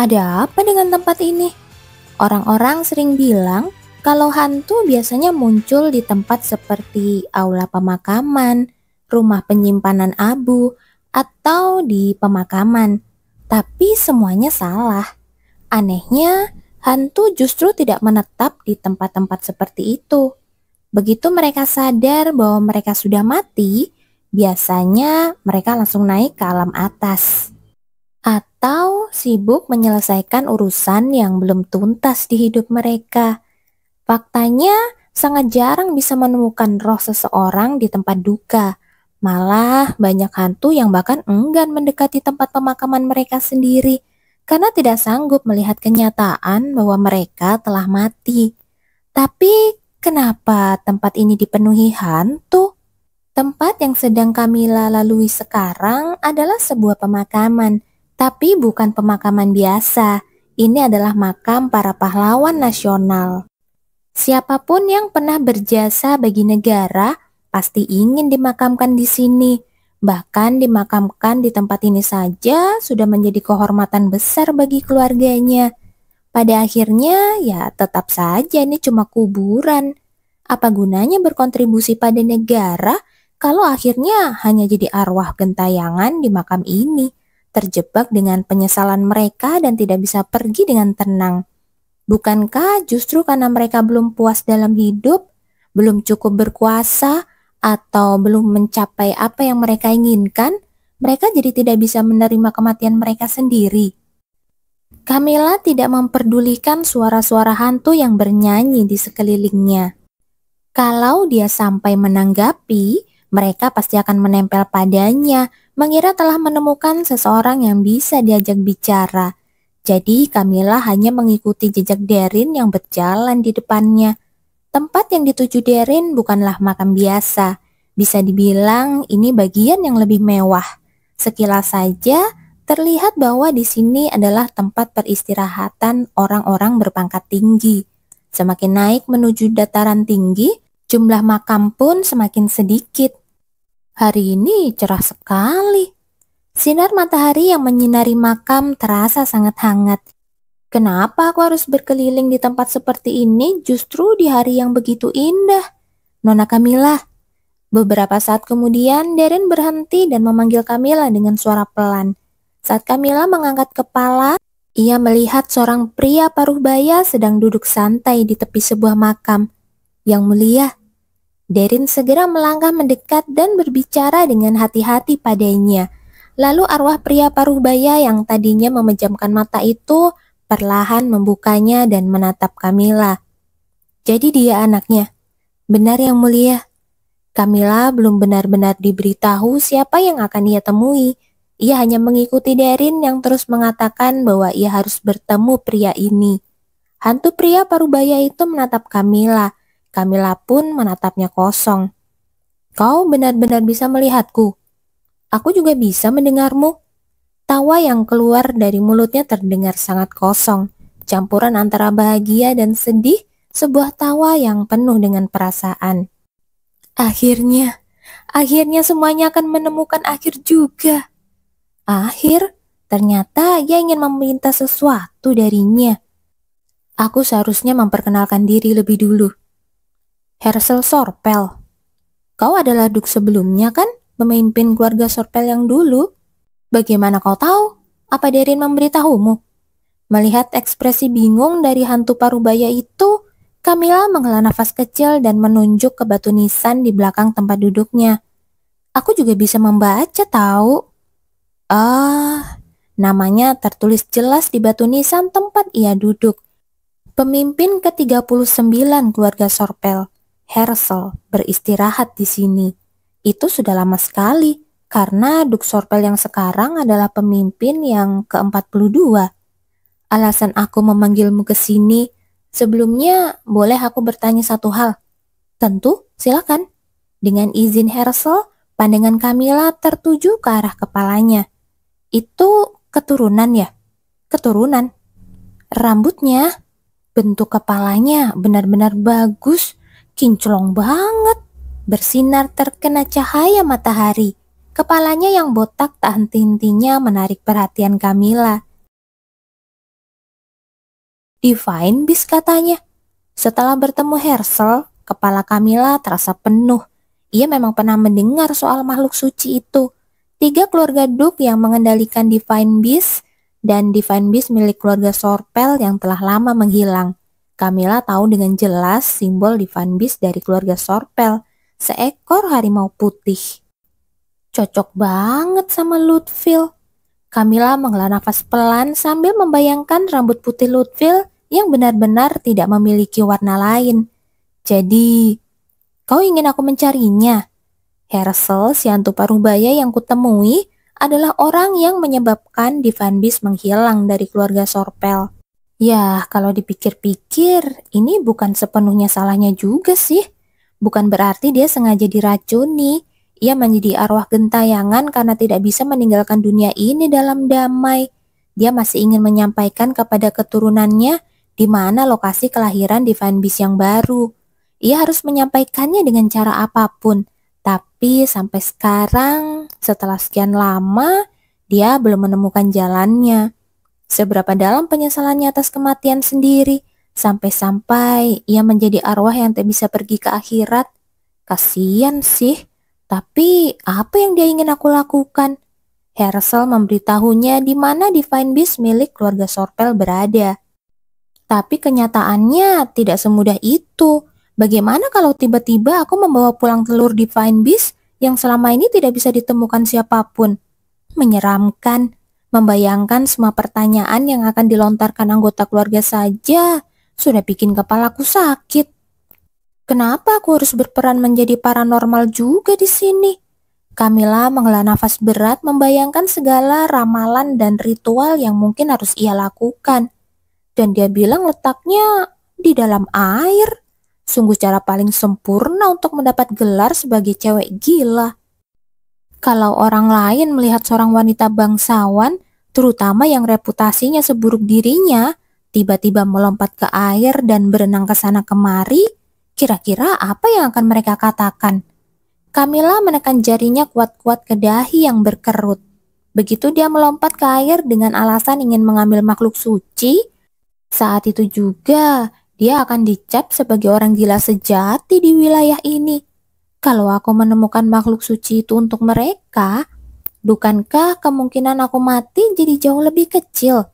Ada apa dengan tempat ini? Orang-orang sering bilang kalau hantu biasanya muncul di tempat seperti aula pemakaman, rumah penyimpanan abu, atau di pemakaman. Tapi semuanya salah. Anehnya, hantu justru tidak menetap di tempat-tempat seperti itu. Begitu mereka sadar bahwa mereka sudah mati, biasanya mereka langsung naik ke alam atas atau sibuk menyelesaikan urusan yang belum tuntas di hidup mereka. Faktanya, sangat jarang bisa menemukan roh seseorang di tempat duka. Malah banyak hantu yang bahkan enggan mendekati tempat pemakaman mereka sendiri karena tidak sanggup melihat kenyataan bahwa mereka telah mati. Tapi kenapa tempat ini dipenuhi hantu? Tempat yang sedang Kamila lalui sekarang adalah sebuah pemakaman, tapi bukan pemakaman biasa. Ini adalah makam para pahlawan nasional. Siapapun yang pernah berjasa bagi negara pasti ingin dimakamkan di sini. Bahkan dimakamkan di tempat ini saja sudah menjadi kehormatan besar bagi keluarganya. Pada akhirnya ya tetap saja ini cuma kuburan. Apa gunanya berkontribusi pada negara kalau akhirnya hanya jadi arwah gentayangan di makam ini, terjebak dengan penyesalan mereka dan tidak bisa pergi dengan tenang? Bukankah justru karena mereka belum puas dalam hidup, belum cukup berkuasa, atau belum mencapai apa yang mereka inginkan, mereka jadi tidak bisa menerima kematian mereka sendiri? Kamila tidak memperdulikan suara-suara hantu yang bernyanyi di sekelilingnya. Kalau dia sampai menanggapi, mereka pasti akan menempel padanya, mengira telah menemukan seseorang yang bisa diajak bicara. Jadi Kamila hanya mengikuti jejak Darin yang berjalan di depannya. Tempat yang dituju Darin bukanlah makam biasa. Bisa dibilang ini bagian yang lebih mewah. Sekilas saja terlihat bahwa di sini adalah tempat peristirahatan orang-orang berpangkat tinggi. Semakin naik menuju dataran tinggi, jumlah makam pun semakin sedikit. Hari ini cerah sekali. Sinar matahari yang menyinari makam terasa sangat hangat. Kenapa aku harus berkeliling di tempat seperti ini justru di hari yang begitu indah? Nona Kamila. Beberapa saat kemudian Darin berhenti dan memanggil Kamila dengan suara pelan. Saat Kamila mengangkat kepala, ia melihat seorang pria paruh baya sedang duduk santai di tepi sebuah makam. Yang mulia, Darin segera melangkah mendekat dan berbicara dengan hati-hati padanya. Lalu arwah pria paruh baya yang tadinya memejamkan mata itu perlahan membukanya dan menatap Kamila. Jadi dia anaknya. Benar yang mulia. Kamila belum benar-benar diberitahu siapa yang akan ia temui. Ia hanya mengikuti Darin yang terus mengatakan bahwa ia harus bertemu pria ini. Hantu pria paruh baya itu menatap Kamila. Kamila pun menatapnya kosong. Kau benar-benar bisa melihatku. Aku juga bisa mendengarmu. Tawa yang keluar dari mulutnya terdengar sangat kosong, campuran antara bahagia dan sedih, sebuah tawa yang penuh dengan perasaan. Akhirnya semuanya akan menemukan akhir juga. Akhir, ternyata ia ingin meminta sesuatu darinya. Aku seharusnya memperkenalkan diri lebih dulu. Herschel Sorpel, kau adalah duk sebelumnya kan? Memimpin keluarga Sorpel yang dulu. Bagaimana kau tahu? Apa Darin memberitahumu? Melihat ekspresi bingung dari hantu parubaya itu, Kamila menghela nafas kecil dan menunjuk ke batu nisan di belakang tempat duduknya. Aku juga bisa membaca tahu. Namanya tertulis jelas di batu nisan tempat ia duduk. Pemimpin ke-39 keluarga Sorpel, Herschel, beristirahat di sini. Itu sudah lama sekali, karena Duk Sorpel yang sekarang adalah pemimpin yang ke-42. Alasan aku memanggilmu ke sini, sebelumnya boleh aku bertanya satu hal? Tentu, silakan. Dengan izin Herschel, pandangan Kamila tertuju ke arah kepalanya. Itu keturunan ya? Keturunan. Rambutnya, bentuk kepalanya benar-benar bagus, kinclong banget. Bersinar terkena cahaya matahari. Kepalanya yang botak tak henti-hentinya menarik perhatian Kamila. Divine Beast katanya. Setelah bertemu Herschel, kepala Camilla terasa penuh. Ia memang pernah mendengar soal makhluk suci itu. 3 keluarga Duke yang mengendalikan Divine Beast dan Divine Beast milik keluarga Sorpel yang telah lama menghilang. Camilla tahu dengan jelas simbol Divine Beast dari keluarga Sorpel, seekor harimau putih. Cocok banget sama Ludwig. Camilla menghela nafas pelan sambil membayangkan rambut putih Ludwig yang benar-benar tidak memiliki warna lain. Jadi, kau ingin aku mencarinya? Herschel, si hantu parubaya yang kutemui, adalah orang yang menyebabkan Divine Beast menghilang dari keluarga Sorpel. Ya, kalau dipikir-pikir, ini bukan sepenuhnya salahnya juga sih. Bukan berarti dia sengaja diracuni. Ia menjadi arwah gentayangan karena tidak bisa meninggalkan dunia ini dalam damai. Dia masih ingin menyampaikan kepada keturunannya di mana lokasi kelahiran Divine Beast yang baru. Ia harus menyampaikannya dengan cara apapun. Tapi sampai sekarang, setelah sekian lama, dia belum menemukan jalannya. Seberapa dalam penyesalannya atas kematian sendiri, sampai-sampai ia menjadi arwah yang tak bisa pergi ke akhirat. Kasian sih, tapi apa yang dia ingin aku lakukan? Herschel memberitahunya di mana Divine Beast milik keluarga Sorpel berada. Tapi kenyataannya tidak semudah itu. Bagaimana kalau tiba-tiba aku membawa pulang telur Divine Beast yang selama ini tidak bisa ditemukan siapapun? Menyeramkan. Membayangkan semua pertanyaan yang akan dilontarkan anggota keluarga saja sudah bikin kepalaku sakit. Kenapa aku harus berperan menjadi paranormal juga di sini? Camilla menghela nafas berat membayangkan segala ramalan dan ritual yang mungkin harus ia lakukan. Dan dia bilang letaknya di dalam air. Sungguh cara paling sempurna untuk mendapat gelar sebagai cewek gila. Kalau orang lain melihat seorang wanita bangsawan, terutama yang reputasinya seburuk dirinya, tiba-tiba melompat ke air dan berenang ke sana kemari, kira-kira apa yang akan mereka katakan? Camilla menekan jarinya kuat-kuat ke dahi yang berkerut. Begitu dia melompat ke air dengan alasan ingin mengambil makhluk suci, saat itu juga dia akan dicap sebagai orang gila sejati di wilayah ini. Kalau aku menemukan makhluk suci itu untuk mereka, bukankah kemungkinan aku mati jadi jauh lebih kecil?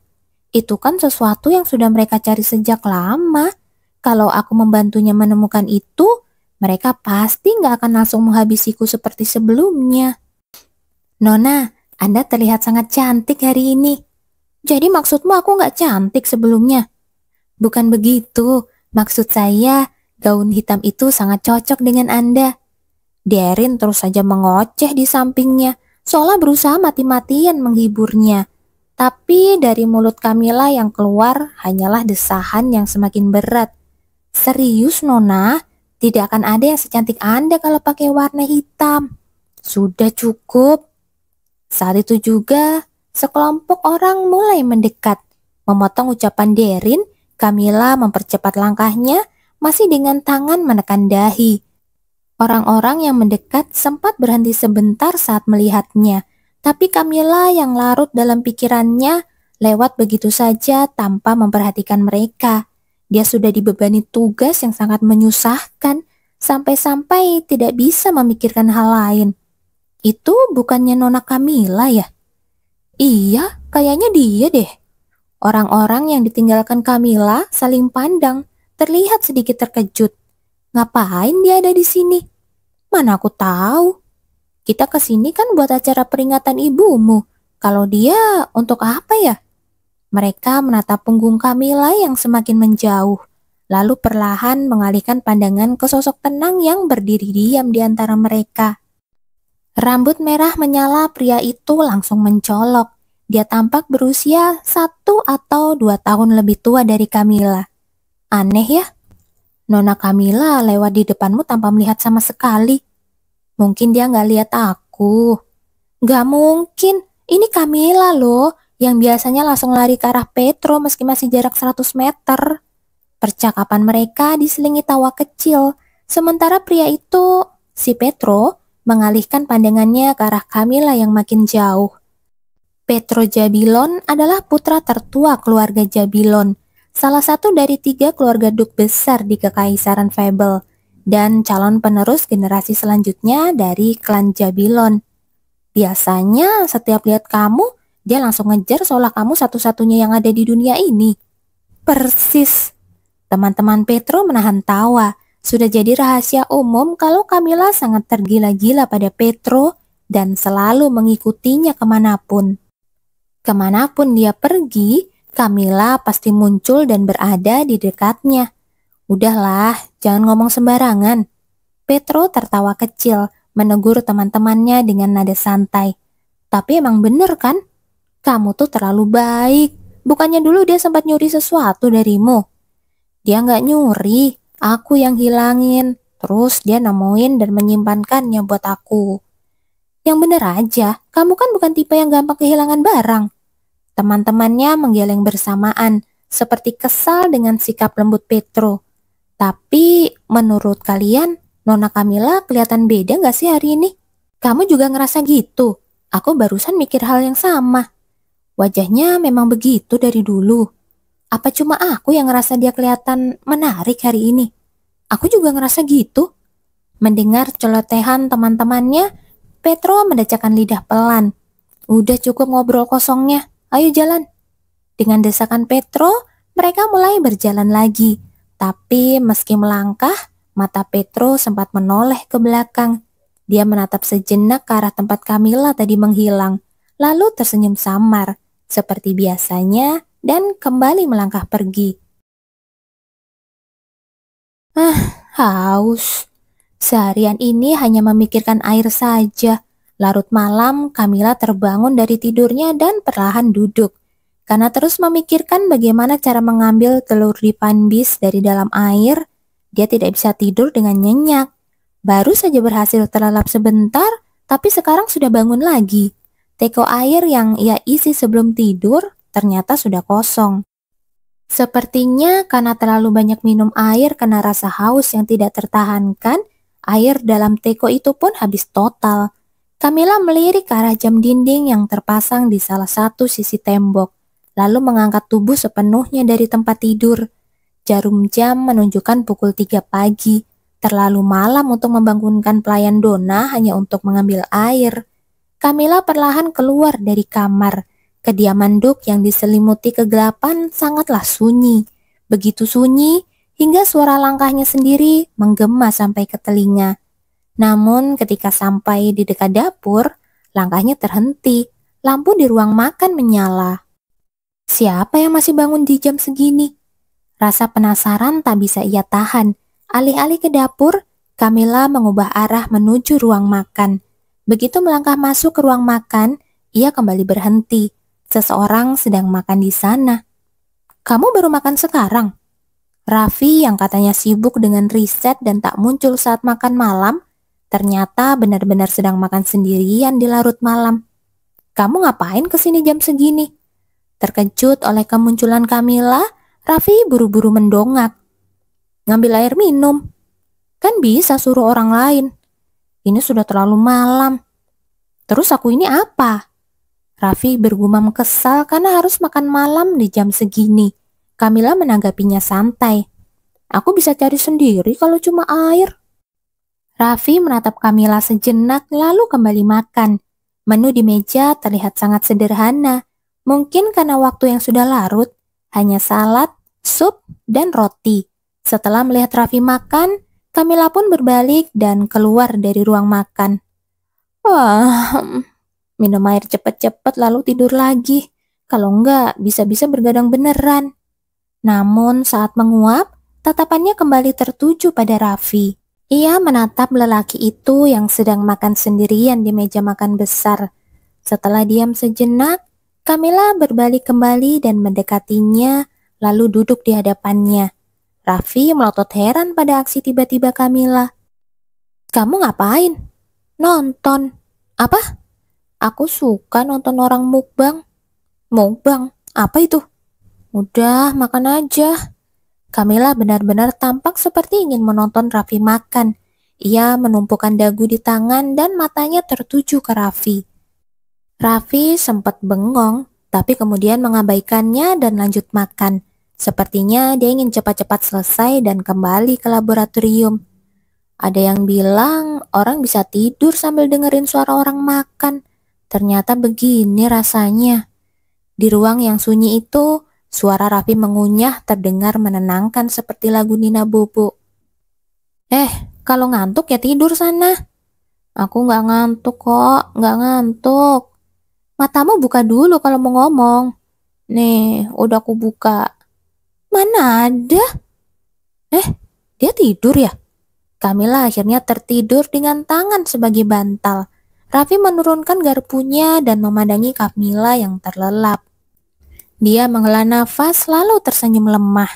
Itu kan sesuatu yang sudah mereka cari sejak lama. Kalau aku membantunya menemukan itu, mereka pasti nggak akan langsung menghabisiku seperti sebelumnya. Nona, Anda terlihat sangat cantik hari ini. Jadi maksudmu aku nggak cantik sebelumnya? Bukan begitu, maksud saya gaun hitam itu sangat cocok dengan Anda. Darin terus saja mengoceh di sampingnya, seolah berusaha mati-matian menghiburnya. Tapi dari mulut Camilla yang keluar hanyalah desahan yang semakin berat. Serius Nona, tidak akan ada yang secantik Anda kalau pakai warna hitam. Sudah cukup. Saat itu juga, sekelompok orang mulai mendekat. Memotong ucapan Darin, Camilla mempercepat langkahnya, masih dengan tangan menekan dahi. Orang-orang yang mendekat sempat berhenti sebentar saat melihatnya, tapi Camilla yang larut dalam pikirannya lewat begitu saja tanpa memperhatikan mereka. Dia sudah dibebani tugas yang sangat menyusahkan, sampai-sampai tidak bisa memikirkan hal lain. Itu bukannya Nona Camilla ya? Iya, kayaknya dia deh. Orang-orang yang ditinggalkan Camilla saling pandang, terlihat sedikit terkejut. Ngapain dia ada di sini? Mana aku tahu. Kita kesini kan buat acara peringatan ibumu. Kalau dia untuk apa ya? Mereka menatap punggung Camilla yang semakin menjauh, lalu perlahan mengalihkan pandangan ke sosok tenang yang berdiri diam di antara mereka. Rambut merah menyala pria itu langsung mencolok. Dia tampak berusia 1 atau 2 tahun lebih tua dari Camilla. Aneh ya, Nona Camilla lewat di depanmu tanpa melihat sama sekali. Mungkin dia nggak lihat aku. Nggak mungkin, ini Camilla loh, yang biasanya langsung lari ke arah Petro meski masih jarak 100 meter. Percakapan mereka diselingi tawa kecil, sementara pria itu, si Petro, mengalihkan pandangannya ke arah Camilla yang makin jauh. Petro Jabilon adalah putra tertua keluarga Jabilon. salah satu dari 3 keluarga Duk besar di Kekaisaran Fable, dan calon penerus generasi selanjutnya dari klan Jabilon. Biasanya setiap lihat kamu, dia langsung ngejar seolah kamu satu-satunya yang ada di dunia ini. Persis. Teman-teman Petro menahan tawa. Sudah jadi rahasia umum kalau Camilla sangat tergila-gila pada Petro dan selalu mengikutinya kemanapun. Kemanapun dia pergi, Camilla pasti muncul dan berada di dekatnya. Udahlah, jangan ngomong sembarangan. Petro tertawa kecil, menegur teman-temannya dengan nada santai. Tapi emang bener kan? Kamu tuh terlalu baik. Bukannya dulu dia sempat nyuri sesuatu darimu. Dia nggak nyuri, aku yang hilangin. Terus dia nemuin dan menyimpankannya buat aku. Yang bener aja, kamu kan bukan tipe yang gampang kehilangan barang. Teman-temannya menggeleng bersamaan, seperti kesal dengan sikap lembut Petro. Tapi menurut kalian, Nona Camilla kelihatan beda nggak sih hari ini? Kamu juga ngerasa gitu? Aku barusan mikir hal yang sama. Wajahnya memang begitu dari dulu. Apa cuma aku yang ngerasa dia kelihatan menarik hari ini? Aku juga ngerasa gitu. Mendengar celotehan teman-temannya, Petro mendecakkan lidah pelan. Udah cukup ngobrol kosongnya, ayo jalan. Dengan desakan Petro, mereka mulai berjalan lagi. Tapi meski melangkah, mata Petro sempat menoleh ke belakang. Dia menatap sejenak ke arah tempat Camilla tadi menghilang, lalu tersenyum samar, seperti biasanya, dan kembali melangkah pergi. Haus. Seharian ini hanya memikirkan air saja. Larut malam, Camilla terbangun dari tidurnya dan perlahan duduk. Karena terus memikirkan bagaimana cara mengambil telur Divine Beast dari dalam air, dia tidak bisa tidur dengan nyenyak. Baru saja berhasil terlelap sebentar, tapi sekarang sudah bangun lagi. Teko air yang ia isi sebelum tidur ternyata sudah kosong. Sepertinya karena terlalu banyak minum air karena rasa haus yang tidak tertahankan, air dalam teko itu pun habis total. Camilla melirik ke arah jam dinding yang terpasang di salah satu sisi tembok, lalu mengangkat tubuh sepenuhnya dari tempat tidur. Jarum jam menunjukkan pukul 3 pagi, terlalu malam untuk membangunkan pelayan Donna hanya untuk mengambil air. Camilla perlahan keluar dari kamar. Kediaman Duk yang diselimuti kegelapan sangatlah sunyi. Begitu sunyi, hingga suara langkahnya sendiri menggema sampai ke telinga. Namun ketika sampai di dekat dapur, langkahnya terhenti. Lampu di ruang makan menyala. Siapa yang masih bangun di jam segini? Rasa penasaran tak bisa ia tahan. Alih-alih ke dapur, Camilla mengubah arah menuju ruang makan. Begitu melangkah masuk ke ruang makan, ia kembali berhenti. Seseorang sedang makan di sana. Kamu baru makan sekarang? Raffi yang katanya sibuk dengan riset dan tak muncul saat makan malam, ternyata benar-benar sedang makan sendirian di larut malam. Kamu ngapain kesini jam segini? Terkejut oleh kemunculan Camilla, Raffi buru-buru mendongak. Ngambil air minum. Kan bisa suruh orang lain. Ini sudah terlalu malam. Terus aku ini apa? Raffi bergumam kesal karena harus makan malam di jam segini. Camilla menanggapinya santai. Aku bisa cari sendiri kalau cuma air. Raffi menatap Camilla sejenak lalu kembali makan. Menu di meja terlihat sangat sederhana. Mungkin karena waktu yang sudah larut, hanya salad, sup, dan roti. Setelah melihat Raffi makan, Camilla pun berbalik dan keluar dari ruang makan. Wah, minum air cepat-cepat lalu tidur lagi. Kalau enggak, bisa-bisa bergadang beneran. Namun saat menguap, tatapannya kembali tertuju pada Raffi. Ia menatap lelaki itu yang sedang makan sendirian di meja makan besar. Setelah diam sejenak, Camilla berbalik kembali dan mendekatinya, lalu duduk di hadapannya. Raffi melotot heran pada aksi tiba-tiba Camilla. Kamu ngapain? Nonton. Apa? Aku suka nonton orang mukbang. Mukbang? Apa itu? Udah, makan aja. Camilla benar-benar tampak seperti ingin menonton Raffi makan. Ia menumpukan dagu di tangan dan matanya tertuju ke Raffi. Raffi sempat bengong, tapi kemudian mengabaikannya dan lanjut makan. Sepertinya dia ingin cepat-cepat selesai dan kembali ke laboratorium. Ada yang bilang orang bisa tidur sambil dengerin suara orang makan. Ternyata begini rasanya. Di ruang yang sunyi itu, suara Raffi mengunyah terdengar menenangkan seperti lagu Nina Bobo. Kalau ngantuk ya tidur sana. Aku nggak ngantuk kok, nggak ngantuk. Matamu buka dulu kalau mau ngomong. Nih, udah aku buka. Mana ada? Dia tidur ya? Camilla akhirnya tertidur dengan tangan sebagai bantal. Raffi menurunkan garpunya dan memandangi Camilla yang terlelap. Dia menghela nafas lalu tersenyum lemah.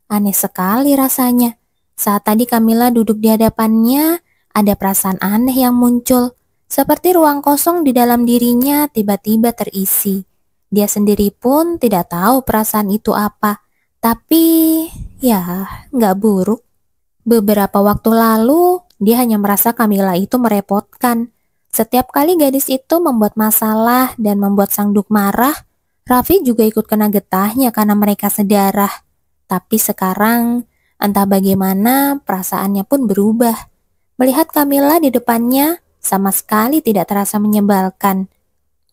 Aneh sekali rasanya. Saat tadi Camilla duduk di hadapannya, ada perasaan aneh yang muncul. Seperti ruang kosong di dalam dirinya tiba-tiba terisi. Dia sendiri pun tidak tahu perasaan itu apa. Tapi, ya, nggak buruk. Beberapa waktu lalu, dia hanya merasa Camilla itu merepotkan. Setiap kali gadis itu membuat masalah dan membuat sang Duk marah, Raffi juga ikut kena getahnya karena mereka sedarah. Tapi sekarang, entah bagaimana perasaannya pun berubah. Melihat Camilla di depannya, sama sekali tidak terasa menyebalkan.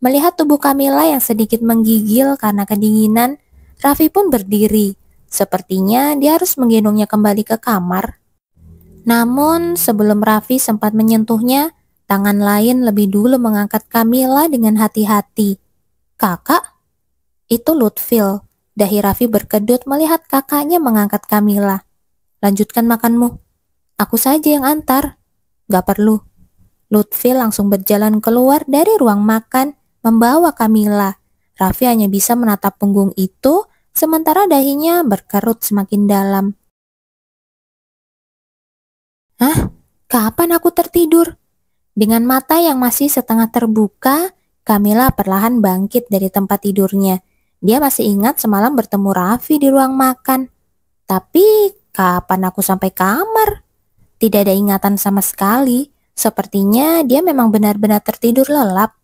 Melihat tubuh Camilla yang sedikit menggigil karena kedinginan, Raffi pun berdiri. Sepertinya dia harus menggendongnya kembali ke kamar. Namun sebelum Raffi sempat menyentuhnya, tangan lain lebih dulu mengangkat Camilla dengan hati-hati. "Kakak?" Itu Lutfil. Dahi Raffi berkedut melihat kakaknya mengangkat Camilla. "Lanjutkan makanmu. Aku saja yang antar." "Gak perlu." Lutfil langsung berjalan keluar dari ruang makan, membawa Camilla. Raffi hanya bisa menatap punggung itu, sementara dahinya berkerut semakin dalam. Kapan aku tertidur? Dengan mata yang masih setengah terbuka, Camilla perlahan bangkit dari tempat tidurnya. Dia masih ingat semalam bertemu Raffi di ruang makan. Tapi kapan aku sampai kamar? Tidak ada ingatan sama sekali. Sepertinya dia memang benar-benar tertidur lelap.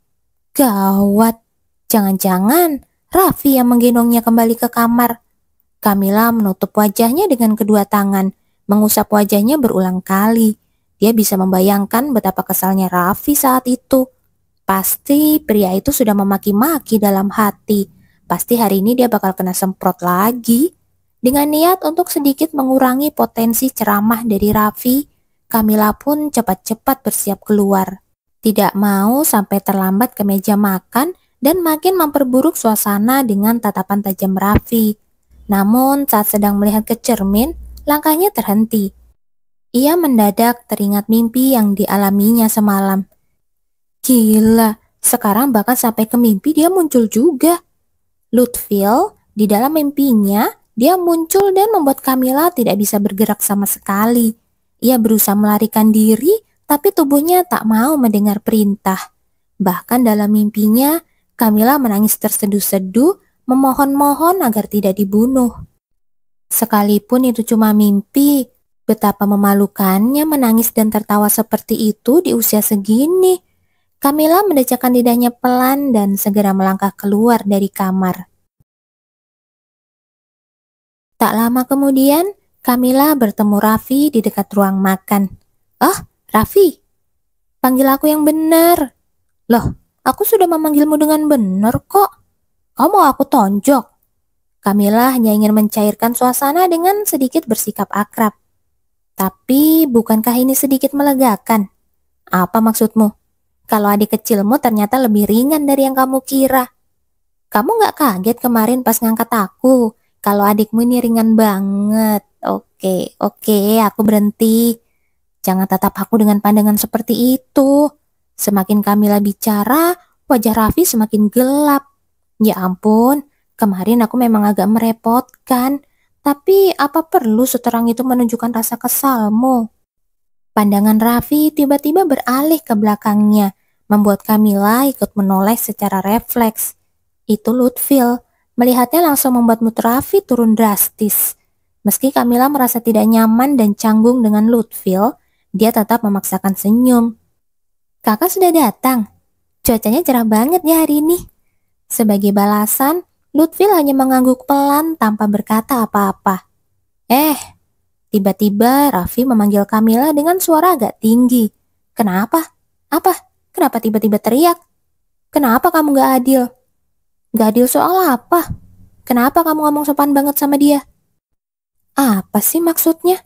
Gawat, jangan-jangan Raffi yang menggendongnya kembali ke kamar. Camilla menutup wajahnya dengan kedua tangan, mengusap wajahnya berulang kali. Dia bisa membayangkan betapa kesalnya Raffi saat itu. Pasti pria itu sudah memaki-maki dalam hati. Pasti hari ini dia bakal kena semprot lagi. Dengan niat untuk sedikit mengurangi potensi ceramah dari Raffi, Camilla pun cepat-cepat bersiap keluar. Tidak mau sampai terlambat ke meja makan dan makin memperburuk suasana dengan tatapan tajam Raffi. Namun saat sedang melihat ke cermin, langkahnya terhenti. Ia mendadak teringat mimpi yang dialaminya semalam. Gila, sekarang bahkan sampai ke mimpi dia muncul juga. Lutfil, di dalam mimpinya, dia muncul dan membuat Camilla tidak bisa bergerak sama sekali. Ia berusaha melarikan diri, tapi tubuhnya tak mau mendengar perintah. Bahkan dalam mimpinya, Camilla menangis terseduh-seduh, memohon-mohon agar tidak dibunuh. Sekalipun itu cuma mimpi, betapa memalukannya menangis dan tertawa seperti itu di usia segini. Camilla mendecakkan lidahnya pelan dan segera melangkah keluar dari kamar. Tak lama kemudian, Camilla bertemu Raffi di dekat ruang makan. Raffi, panggil aku yang benar. Loh, aku sudah memanggilmu dengan benar kok. Kau mau aku tonjok? Camilla hanya ingin mencairkan suasana dengan sedikit bersikap akrab. Tapi bukankah ini sedikit melegakan? Apa maksudmu? Kalau adik kecilmu ternyata lebih ringan dari yang kamu kira. Kamu gak kaget kemarin pas ngangkat aku? Kalau adikmu ini ringan banget. Oke, aku berhenti. Jangan tatap aku dengan pandangan seperti itu. Semakin Camilla bicara, wajah Raffi semakin gelap. Ya ampun, kemarin aku memang agak merepotkan. Tapi apa perlu seterang itu menunjukkan rasa kesalmu? Pandangan Raffi tiba-tiba beralih ke belakangnya, membuat Camilla ikut menoleh secara refleks. Itu Lutfil. Melihatnya langsung membuat mood Raffi turun drastis. Meski Camilla merasa tidak nyaman dan canggung dengan Lutfil, dia tetap memaksakan senyum. Kakak sudah datang. Cuacanya cerah banget ya hari ini. Sebagai balasan, Lutfil hanya mengangguk pelan tanpa berkata apa-apa. Tiba-tiba Raffi memanggil Kamila dengan suara agak tinggi. Kenapa? Apa? Kenapa tiba-tiba teriak? Kenapa kamu gak adil? Gak adil soal apa? Kenapa kamu ngomong sopan banget sama dia? Apa sih maksudnya?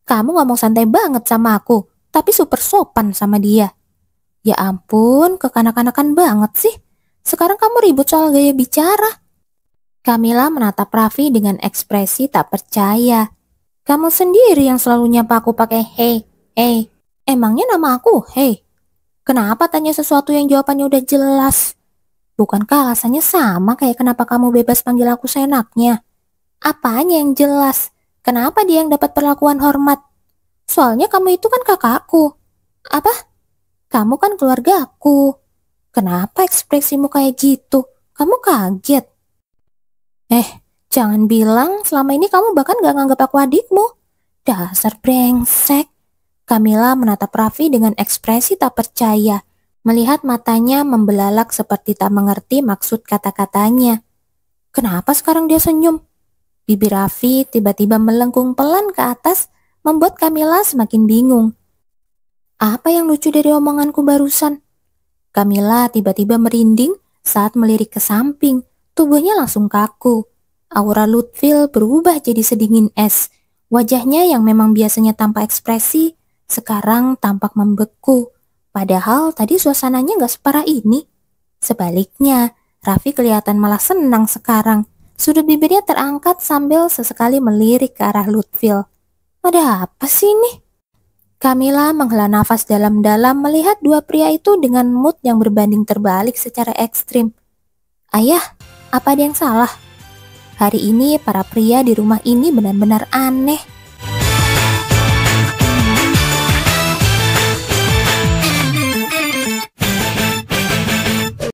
Kamu ngomong santai banget sama aku, tapi super sopan sama dia. Ya ampun, kekanak-kanakan banget sih. Sekarang kamu ribut soal gaya bicara. Kamila menatap Raffi dengan ekspresi tak percaya. Kamu sendiri yang selalu nyapa aku pakai hey, hey. Emangnya nama aku hey? Kenapa tanya sesuatu yang jawabannya udah jelas? Bukankah alasannya sama kayak kenapa kamu bebas panggil aku seenaknya? Apanya yang jelas? Kenapa dia yang dapat perlakuan hormat? Soalnya kamu itu kan kakakku. Apa? Kamu kan keluargaku. Kenapa ekspresimu kayak gitu? Kamu kaget? Jangan bilang selama ini kamu bahkan gak nganggap aku adikmu. Dasar brengsek. Kamila menatap Raffi dengan ekspresi tak percaya. Melihat matanya membelalak seperti tak mengerti maksud kata-katanya. Kenapa sekarang dia senyum? Bibir Raffi tiba-tiba melengkung pelan ke atas, membuat Kamila semakin bingung. Apa yang lucu dari omonganku barusan? Kamila tiba-tiba merinding saat melirik ke samping. Tubuhnya langsung kaku. Aura Lutfil berubah jadi sedingin es. Wajahnya yang memang biasanya tanpa ekspresi, sekarang tampak membeku. Padahal tadi suasananya gak separah ini. Sebaliknya, Raffi kelihatan malah senang sekarang. Sudut bibirnya terangkat sambil sesekali melirik ke arah Lutfil. Ada apa sih ini? Kamila menghela nafas dalam-dalam melihat dua pria itu dengan mood yang berbanding terbalik secara ekstrim. Ayah, apa ada yang salah? Hari ini para pria di rumah ini benar-benar aneh.